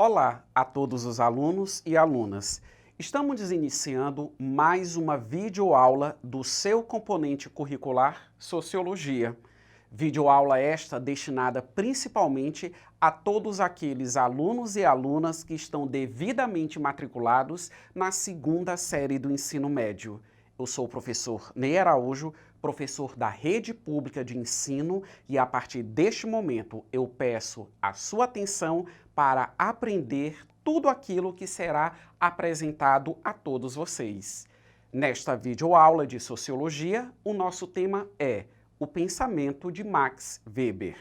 Olá a todos os alunos e alunas. Estamos iniciando mais uma videoaula do seu componente curricular Sociologia. Videoaula esta destinada principalmente a todos aqueles alunos e alunas que estão devidamente matriculados na segunda série do ensino médio. Eu sou o professor Ney Araújo, professor da Rede Pública de Ensino, e a partir deste momento eu peço a sua atenção para aprender tudo aquilo que será apresentado a todos vocês. Nesta videoaula de Sociologia, o nosso tema é o pensamento de Max Weber.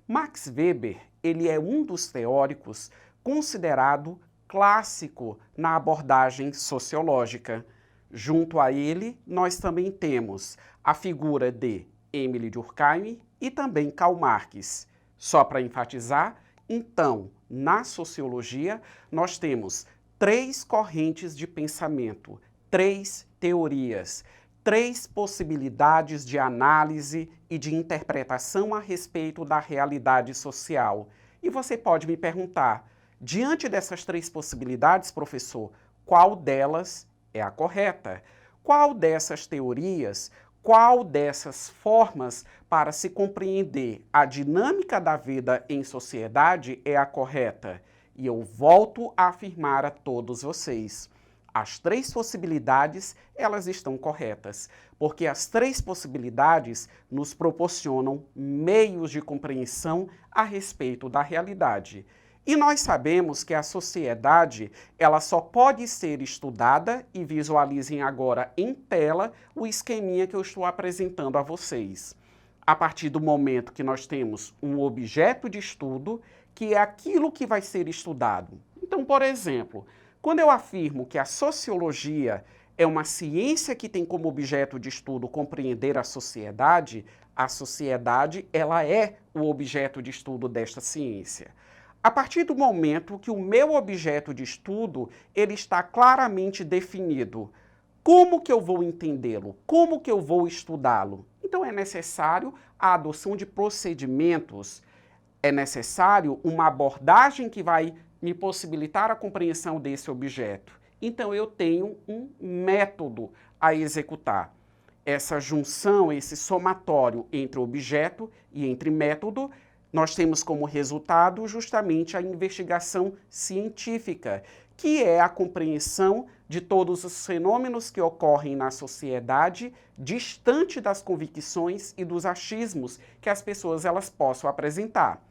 Max Weber, ele é um dos teóricos considerado clássico na abordagem sociológica. Junto a ele, nós também temos a figura de Émile Durkheim e também Karl Marx. Só para enfatizar, então, na sociologia, nós temos três correntes de pensamento, três teorias, três possibilidades de análise e de interpretação a respeito da realidade social. E você pode me perguntar, diante dessas três possibilidades, professor, qual delas é a correta? Qual dessas teorias, qual dessas formas para se compreender a dinâmica da vida em sociedade é a correta? E eu volto a afirmar a todos vocês, as três possibilidades, elas estão corretas, porque as três possibilidades nos proporcionam meios de compreensão a respeito da realidade. E nós sabemos que a sociedade, ela só pode ser estudada, e visualizem agora em tela o esqueminha que eu estou apresentando a vocês. A partir do momento que nós temos um objeto de estudo, que é aquilo que vai ser estudado. Então, por exemplo, quando eu afirmo que a sociologia é uma ciência que tem como objeto de estudo compreender a sociedade, ela é o objeto de estudo desta ciência. A partir do momento que o meu objeto de estudo, ele está claramente definido, como que eu vou entendê-lo? Como que eu vou estudá-lo? Então é necessário a adoção de procedimentos, é necessário uma abordagem que vai me possibilitar a compreensão desse objeto. Então eu tenho um método a executar. Essa junção, esse somatório entre objeto e entre método, nós temos como resultado justamente a investigação científica, que é a compreensão de todos os fenômenos que ocorrem na sociedade, distante das convicções e dos achismos que as pessoas elas possam apresentar.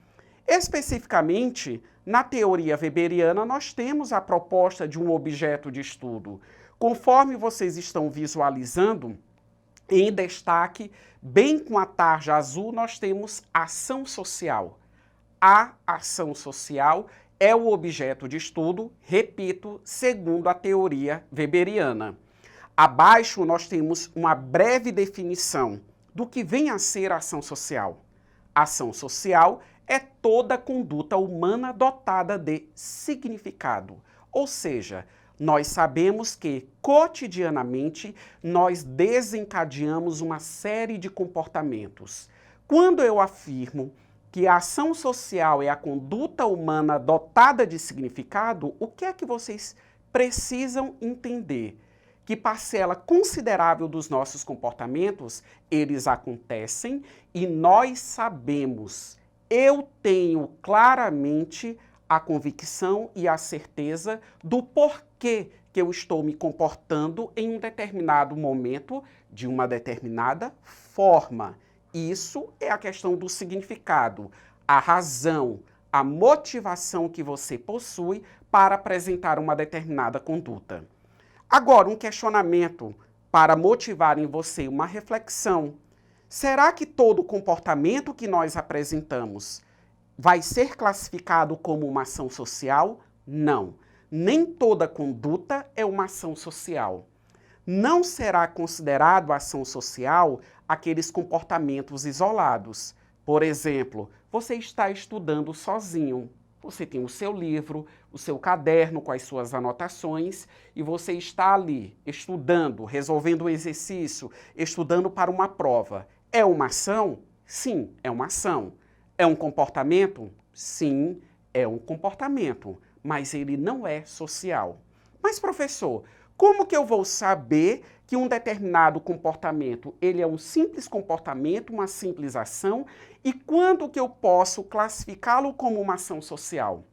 Especificamente, na teoria weberiana, nós temos a proposta de um objeto de estudo. Conforme vocês estão visualizando, em destaque, bem com a tarja azul, nós temos ação social. A ação social é o objeto de estudo, repito, segundo a teoria weberiana. Abaixo nós temos uma breve definição do que vem a ser a ação social. Ação social é toda conduta humana dotada de significado, ou seja, nós sabemos que, cotidianamente, nós desencadeamos uma série de comportamentos. Quando eu afirmo que a ação social é a conduta humana dotada de significado, o que é que vocês precisam entender? Que parcela considerável dos nossos comportamentos, eles acontecem e nós sabemos. Eu tenho claramente a convicção e a certeza do porquê que eu estou me comportando em um determinado momento, de uma determinada forma. Isso é a questão do significado, a razão, a motivação que você possui para apresentar uma determinada conduta. Agora, um questionamento para motivar em você uma reflexão. Será que todo comportamento que nós apresentamos vai ser classificado como uma ação social? Não. Nem toda conduta é uma ação social. Não será considerado ação social aqueles comportamentos isolados. Por exemplo, você está estudando sozinho. Você tem o seu livro, o seu caderno com as suas anotações e você está ali estudando, resolvendo um exercício, estudando para uma prova. É uma ação? Sim, é uma ação. É um comportamento? Sim, é um comportamento. mas ele não é social. Mas, professor, como que eu vou saber que um determinado comportamento ele é um simples comportamento, uma simples ação, e quando que eu posso classificá-lo como uma ação social?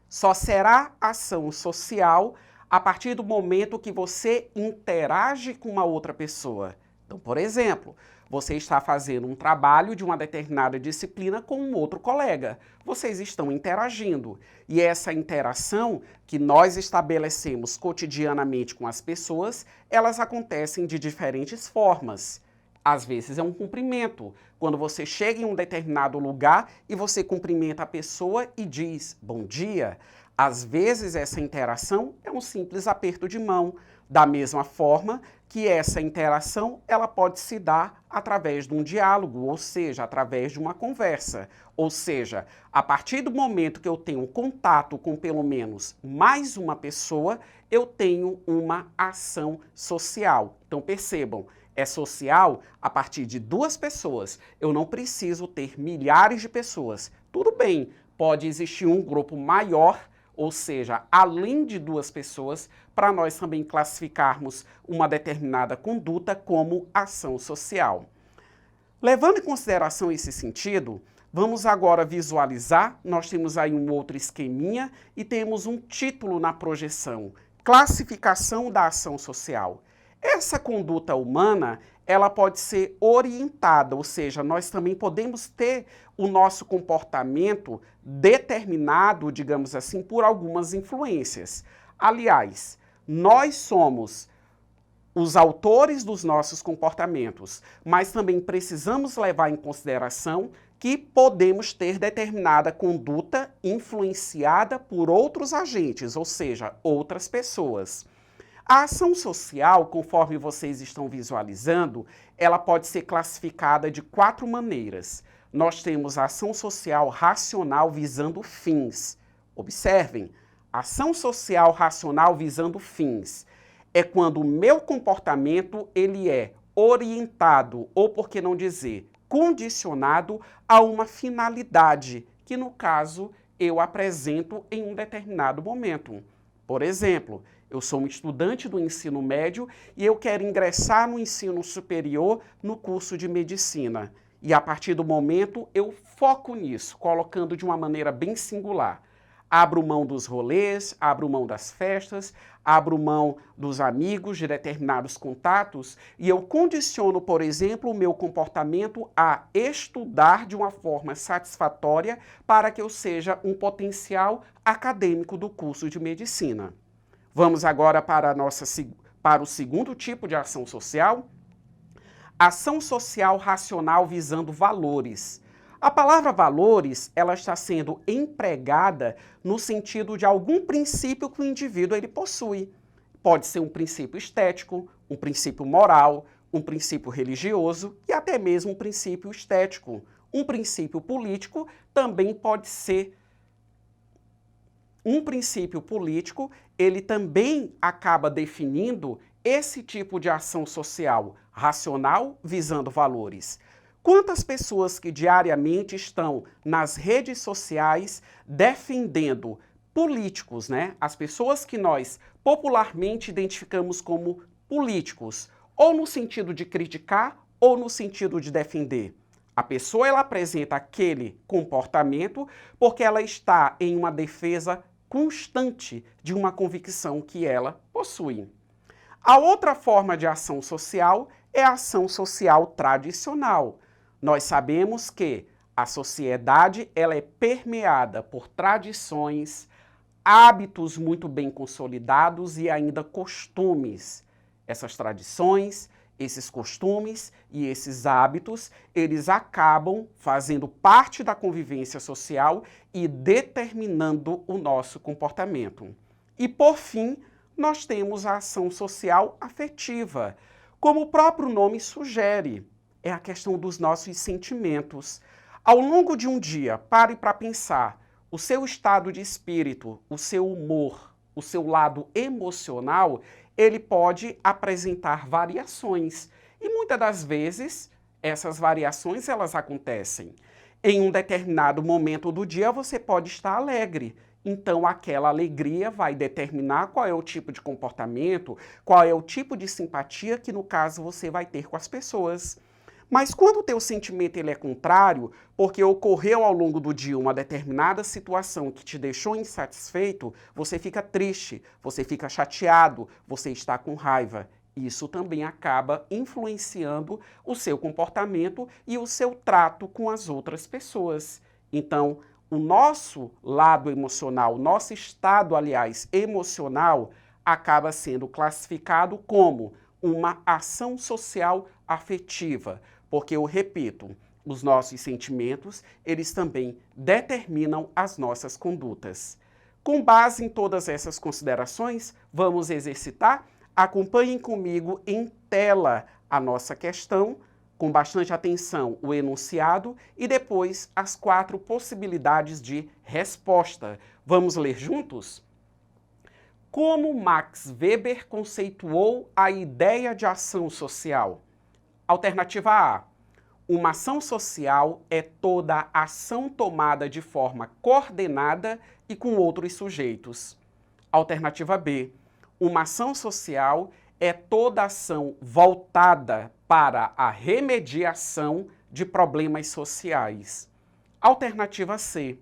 Só será ação social a partir do momento que você interage com uma outra pessoa. Então, por exemplo, você está fazendo um trabalho de uma determinada disciplina com um outro colega. Vocês estão interagindo. E essa interação que nós estabelecemos cotidianamente com as pessoas, elas acontecem de diferentes formas. Às vezes é um cumprimento. Quando você chega em um determinado lugar e você cumprimenta a pessoa e diz bom dia. Às vezes essa interação é um simples aperto de mão. Da mesma forma que essa interação ela pode se dar através de um diálogo, ou seja, através de uma conversa. Ou seja, a partir do momento que eu tenho contato com pelo menos mais uma pessoa, eu tenho uma ação social. Então percebam, é social a partir de duas pessoas. Eu não preciso ter milhares de pessoas. Tudo bem, pode existir um grupo maior, ou seja, além de duas pessoas, para nós também classificarmos uma determinada conduta como ação social. Levando em consideração esse sentido, vamos agora visualizar, nós temos aí um outro esqueminha e temos um título na projeção, classificação da ação social. Essa conduta humana, ela pode ser orientada, ou seja, nós também podemos ter o nosso comportamento determinado, digamos assim, por algumas influências. Aliás, nós somos os autores dos nossos comportamentos, mas também precisamos levar em consideração que podemos ter determinada conduta influenciada por outros agentes, ou seja, outras pessoas. A ação social, conforme vocês estão visualizando, ela pode ser classificada de 4 maneiras. Nós temos a ação social racional visando fins. Observem, ação social racional visando fins é quando o meu comportamento ele é orientado, ou por que não dizer, condicionado a uma finalidade, que no caso eu apresento em um determinado momento. Por exemplo, eu sou um estudante do ensino médio e eu quero ingressar no ensino superior no curso de medicina. E a partir do momento eu foco nisso, colocando de uma maneira bem singular. Abro mão dos rolês, abro mão das festas, abro mão dos amigos, de determinados contatos, e eu condiciono, por exemplo, o meu comportamento a estudar de uma forma satisfatória para que eu seja um potencial acadêmico do curso de medicina. Vamos agora para o segundo tipo de ação social. Ação social racional visando valores. A palavra valores, ela está sendo empregada no sentido de algum princípio que o indivíduo ele possui. Pode ser um princípio estético, um princípio moral, um princípio religioso e até mesmo um princípio estético. Um princípio político também pode ser. Um princípio político, ele também acaba definindo esse tipo de ação social racional visando valores. Quantas pessoas que diariamente estão nas redes sociais defendendo políticos, né? As pessoas que nós popularmente identificamos como políticos, ou no sentido de criticar ou no sentido de defender. A pessoa ela apresenta aquele comportamento porque ela está em uma defesa constante de uma convicção que ela possui. A outra forma de ação social é a ação social tradicional. Nós sabemos que a sociedade ela é permeada por tradições, hábitos muito bem consolidados e ainda costumes. Essas tradições, esses costumes e esses hábitos, eles acabam fazendo parte da convivência social e determinando o nosso comportamento. E, por fim, nós temos a ação social afetiva. Como o próprio nome sugere, é a questão dos nossos sentimentos. Ao longo de um dia, pare para pensar o seu estado de espírito, o seu humor, o seu lado emocional, ele pode apresentar variações. E muitas das vezes, essas variações elas acontecem. Em um determinado momento do dia, você pode estar alegre. então aquela alegria vai determinar qual é o tipo de comportamento, qual é o tipo de simpatia que, no caso, você vai ter com as pessoas. Mas quando o teu sentimento ele é contrário, porque ocorreu ao longo do dia uma determinada situação que te deixou insatisfeito, você fica triste, você fica chateado, você está com raiva. Isso também acaba influenciando o seu comportamento e o seu trato com as outras pessoas. Então, o nosso lado emocional, nosso estado, aliás, emocional, acaba sendo classificado como uma ação social afetiva, porque eu repito, os nossos sentimentos, eles também determinam as nossas condutas. Com base em todas essas considerações, vamos exercitar? Acompanhem comigo em tela a nossa questão, com bastante atenção o enunciado e depois as 4 possibilidades de resposta. Vamos ler juntos? Como Max Weber conceituou a ideia de ação social? Alternativa A. Uma ação social é toda ação tomada de forma coordenada e com outros sujeitos. Alternativa B. Uma ação social é toda ação voltada para a remediação de problemas sociais. Alternativa C.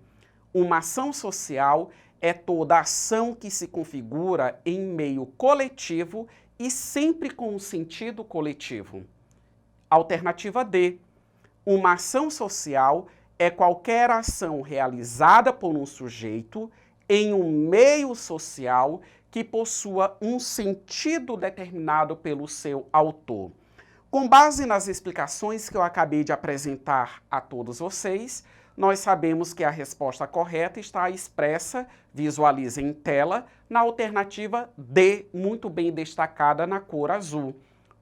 Uma ação social é toda ação que se configura em meio coletivo e sempre com um sentido coletivo. Alternativa D. Uma ação social é qualquer ação realizada por um sujeito em um meio social que possua um sentido determinado pelo seu autor. Com base nas explicações que eu acabei de apresentar a todos vocês, nós sabemos que a resposta correta está expressa, visualize em tela, na alternativa D, muito bem destacada na cor azul.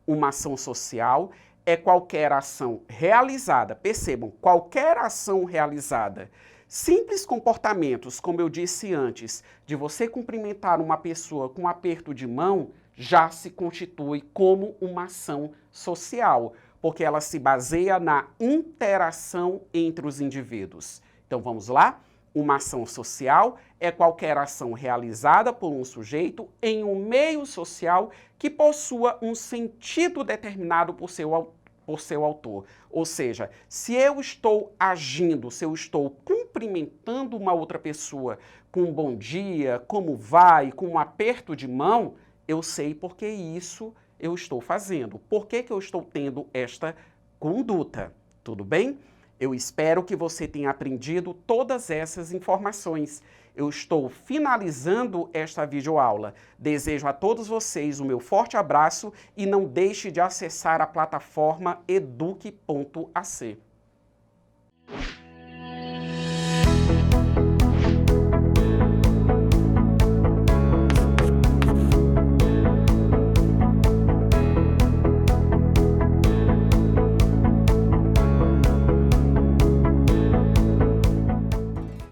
Uma ação social é qualquer ação realizada, percebam, qualquer ação realizada. Simples comportamentos, como eu disse antes, de você cumprimentar uma pessoa com um aperto de mão, já se constitui como uma ação social, porque ela se baseia na interação entre os indivíduos. Então vamos lá? Uma ação social é qualquer ação realizada por um sujeito em um meio social que possua um sentido determinado por seu autor. Ou seja, se eu estou agindo, se eu estou cumprimentando uma outra pessoa com um bom dia, como vai, com um aperto de mão, eu sei por que isso eu estou fazendo. Por que eu estou tendo esta conduta? Tudo bem? Eu espero que você tenha aprendido todas essas informações. Eu estou finalizando esta videoaula. Desejo a todos vocês o meu forte abraço e não deixe de acessar a plataforma eduque.ac.